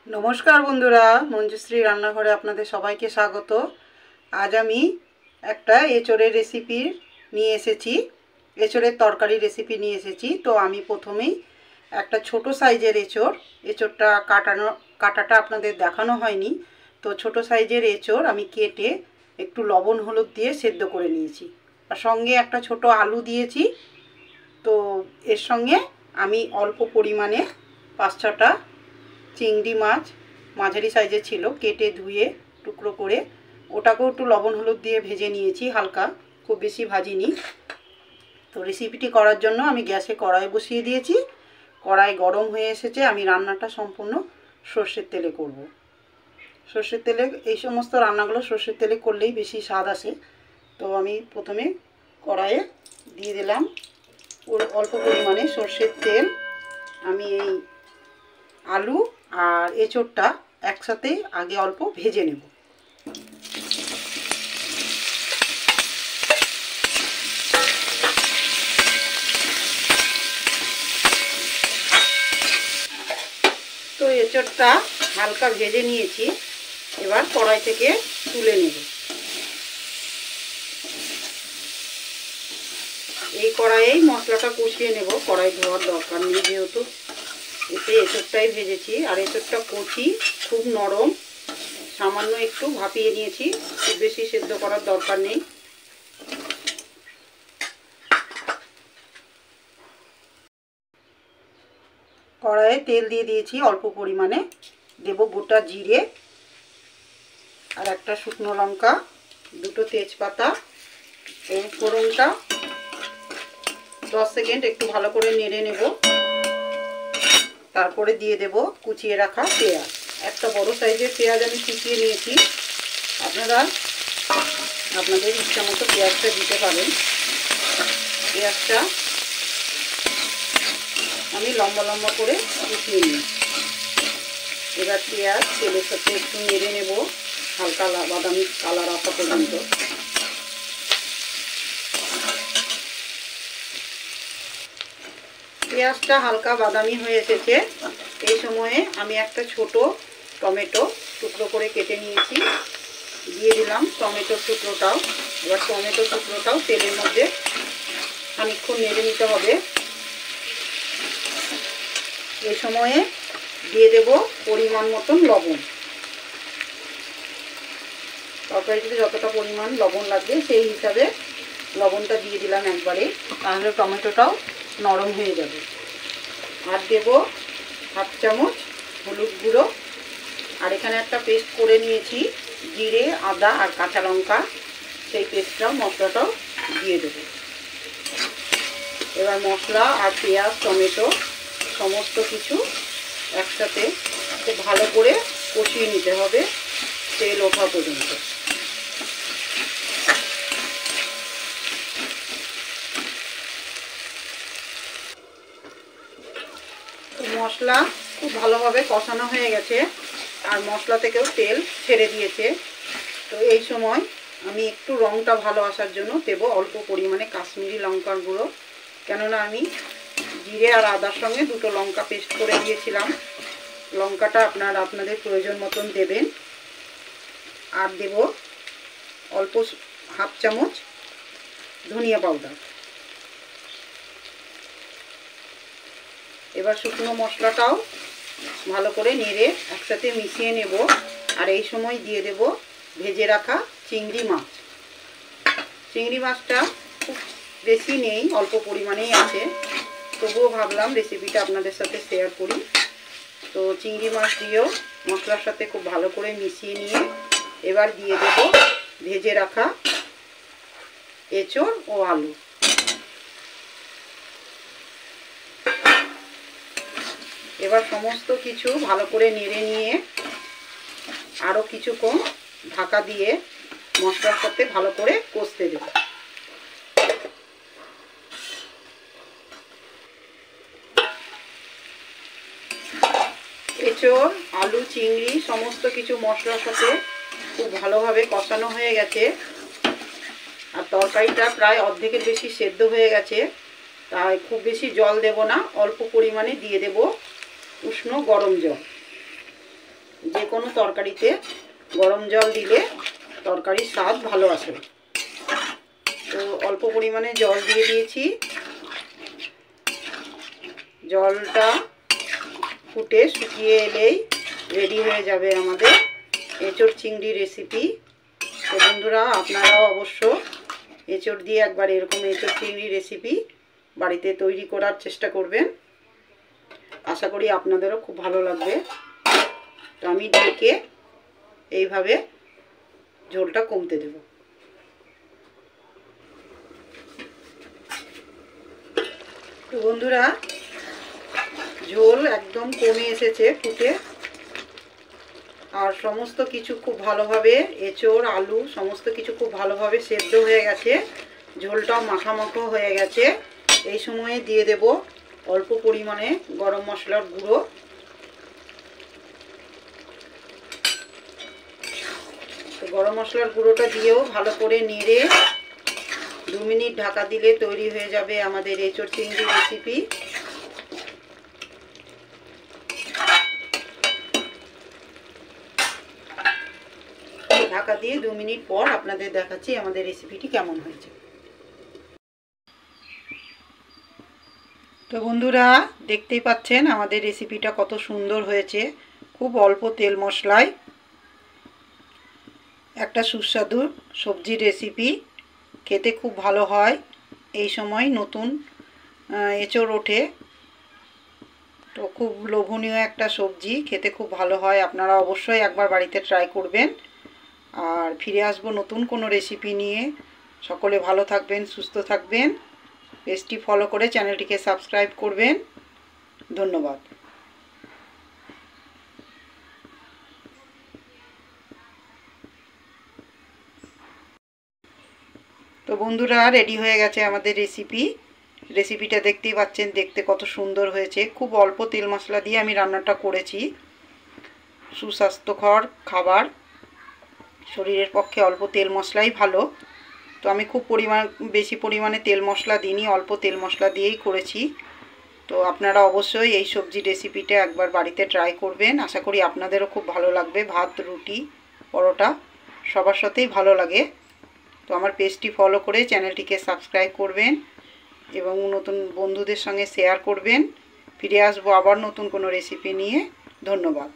नमस्कार बंधुरा मंजुश्री रान्नाघरे आपनादेर सबाइके स्वागत। आज आमी एकटा एचोड़ेर रेसिपि निये एसेछि, एचोड़ेर तरकारी रेसिपि निये एसेछि। तो आमी प्रथमेई एकटा छोटो साइजेर एचोड़टा काटाटा आपनादेर देखानो हयनि। तो छोटो साइजेर एचोड़ आमी केटे एकटु लबण हलुद दिये सेদ্ধ करे नियेछि, आर संगे एकटा छोटो आलू दियेछि। तो एर संगे आमी अल्प परिमाणे 5-6टा चिंगड़ी माछ माझारी साइजेर छिलो, केटे धुए टुकरो करे ओटाकेও একটু লবণ হলুদ দিয়ে ভেজে নিয়েছি হালকা, খুব বেশি ভাজিনি। তো রেসিপিটি করার জন্য আমি গ্যাসে কড়াই বসিয়ে দিয়েছি। কড়াই গরম হয়ে এসেছে। আমি রান্নাটা সম্পূর্ণ সরষের তেলে করব। সরষের তেলে এই সমস্ত রান্নাগুলো সরষের তেলে করলেই বেশি স্বাদ আসে। তো আমি প্রথমে কড়াইয়ে দিয়ে দিলাম অল্প পরিমাণে সরষের তেল। আমি এই आलू और एचोड़टा एकसाथे आगे अल्प भेजे नेब। तो एचोड़टा हालका भेजे निয়েছি, এবার কড়াই থেকে তুলে নেব। এই কড়াইয়েই মশলাটা কষিয়ে নেব, কড়াই ধোয়ার দরকার নেই যেহেতু এতে এঁচোড়টাই ভেজেছি। আর এঁচোড়টা কচি, খুব নরম, সামান্য একটু ভাপিয়ে নিয়েছি, খুব বেশি সেদ্ধ করার দরকার নেই। কড়াইয়ে তেল দিয়ে দিয়েছি অল্প পরিমাণে, দেব গোটা জিরে আর একটা শুকনো লঙ্কা, দুটো তেজপাতা। এই ফোড়নটা 10 সেকেন্ড একটু ভালো করে নেড়ে নেব। তারপরে দিয়ে দেব কুচিয়ে রাখা পেঁয়াজ। একটা বড় সাইজের পেঁয়াজ আমি কুচিয়ে নিয়েছি। আপনারা আপনাদের ইচ্ছা মতো পেঁয়াজটা দিতে পারেন। পেঁয়াজটা আমি লম্বা লম্বা করে কুচিয়ে নিই। এবার পেঁয়াজ তেলের সাথে একটু নেড়ে নেব হালকা বাদামি কালার আসা পর্যন্ত। পেঁয়াজটা হালকা বাদামি হয়ে এসেছে। এই সময়ে আমি একটা ছোট টমেটো টুকরো করে কেটে নিয়েছি, দিয়ে দিলাম টমেটোর টুকরোটাও। এবার টমেটো টুকরোটাও তেলের মধ্যে খানিকক্ষণ নেড়ে নিতে হবে। এই সময়ে দিয়ে দেব পরিমাণ মতন লবণ। তরকারিতে যতটা পরিমাণ লবণ লাগবে সেই হিসাবে লবণটা দিয়ে দিলাম একবারে, তাহলে টমেটোটাও নরম হয়ে যাবে। আর দেব 1/2 চামচ হলুদ গুঁড়ো। আর এখানে একটা পেস্ট করে নিয়েছি জিরে, আদা আর কাঁচা লঙ্কা, সেই পেস্টটাও মশলাটাও দিয়ে দেব। এবার মশলা আর পেঁয়াজ টমেটো সমস্ত কিছু একসাথে খুব ভালো করে কষিয়ে নিতে হবে তেল ওঠা পর্যন্ত। মশলা খুব ভালোভাবে কষানো হয়ে গেছে আর মশলা থেকেও তেল ছেড়ে দিয়েছে। তো এই সময় আমি একটু রঙটা ভালো আসার জন্য দেব অল্প পরিমাণে কাশ্মীরি লঙ্কার গুঁড়ো, কেননা আমি জিরে আর আদার সঙ্গে দুটো লঙ্কা পেস্ট করে দিয়েছিলাম। লঙ্কাটা আপনাদের প্রয়োজন মতন দেবেন। আর দেব অল্প 1/2 চামচ ধনিয়া পাউডার। এবার শুকনো মশলাটাও ভালো করে নেড়ে একসাথে মিশিয়ে নেব। আর এই সময় দিয়ে দেব ভেজে রাখা চিংড়ি মাছ। চিংড়ি মাছটা খুব বেশি নেই, অল্প পরিমাণেই আছে, তবুও ভাবলাম রেসিপিটা আপনাদের সাথে শেয়ার করি। তো চিংড়ি মাছ দিয়েও মশলার সাথে খুব ভালো করে মিশিয়ে নিয়ে এবার দিয়ে দেব ভেজে রাখা এঁচোড় ও আলু। এবার সমস্ত কিছু ভালো করে নেড়ে নিয়ে আরও কিছুক্ষণ ঢাকা দিয়ে মশলার সাথে ভালো করে কষতে দেব। এঁচোড় আলু চিংড়ি সমস্ত কিছু মশলার সাথে খুব ভালোভাবে কষানো হয়ে গেছে। আর তরকারিটা প্রায় অর্ধেকের বেশি সেদ্ধ হয়ে গেছে, তাই খুব বেশি জল দেব না, অল্প পরিমাণে দিয়ে দেব উষ্ণ গরম জল। যে কোনো তরকারিতে গরম জল দিলে তরকারির স্বাদ ভালো আসে। তো অল্প পরিমাণে জল দিয়ে দিয়েছি। জলটা ফুটে শুকিয়ে এলেই রেডি হয়ে যাবে আমাদের এঁচোড় চিংড়ি রেসিপি। তো বন্ধুরা, আপনারাও অবশ্য এঁচোড় দিয়ে একবার এরকম এঁচোড় চিংড়ি রেসিপি বাড়িতে তৈরি করার চেষ্টা করবেন। আশা করি আপনাদেরও খুব ভালো লাগবে। তো আমি ঢেকে এইভাবে ঝোলটা কমতে দেব। তো বন্ধুরা, ঝোল একদম কমে এসেছে ফুটে, আর সমস্ত কিছু খুব ভালোভাবে এঁচোড় আলু সমস্ত কিছু খুব ভালোভাবে সেদ্ধ হয়ে গেছে। ঝোলটাও মাখা হয়ে গেছে। এই সময়ে দিয়ে দেব অল্প পরিমাণে গরম মশলার গুঁড়ো। তো গরম মশলার গুঁড়োটা দিয়েও ভালো করে নেড়ে 2 মিনিট ঢাকা দিলে তৈরি হয়ে যাবে আমাদের এঁচোড় চিংড়ি রেসিপি। ঢাকা দিয়ে 2 মিনিট পর আপনাদের দেখাচ্ছি আমাদের রেসিপিটি কেমন হয়েছে। তো বন্ধুরা, দেখতেই পাচ্ছেন আমাদের রেসিপিটা কত সুন্দর হয়েছে। খুব অল্প তেল মশলায় একটা সুস্বাদু সবজির রেসিপি, খেতে খুব ভালো হয়। এই সময় নতুন এঁচোড় ওঠে, তো খুব লোভনীয় একটা সবজি, খেতে খুব ভালো হয়। আপনারা অবশ্যই একবার বাড়িতে ট্রাই করবেন। আর ফিরে আসবো নতুন কোনো রেসিপি নিয়ে। সকলে ভালো থাকবেন, সুস্থ থাকবেন। পেজটি ফলো করে চ্যানেলটিকে সাবস্ক্রাইব করবেন। ধন্যবাদ। তো বন্ধুরা, রেডি হয়ে গেছে আমাদের রেসিপিটা দেখতেই পাচ্ছেন, দেখতে কত সুন্দর হয়েছে। খুব অল্প তেল মশলা দিয়ে আমি রান্নাটা করেছি। সুস্বাস্থ্যকর খাবার, শরীরের পক্ষে অল্প তেল মশলাই ভালো। তো আমি খুব বেশি পরিমাণে তেল মশলা দিইনি, অল্প তেল মশলা দিয়েই করেছি। তো আপনারা অবশ্যই এই সবজি রেসিপিটা একবার বাড়িতে ট্রাই করবেন। আশা করি আপনাদেরও খুব ভালো লাগবে। ভাত, রুটি, পরোটা সবার সাথেই ভালো লাগে। তো আমার পেজটি ফলো করে চ্যানেলটিকে সাবস্ক্রাইব করবেন এবং নতুন বন্ধুদের সঙ্গে শেয়ার করবেন। ফিরে আসবো আবার নতুন কোনো রেসিপি নিয়ে। ধন্যবাদ।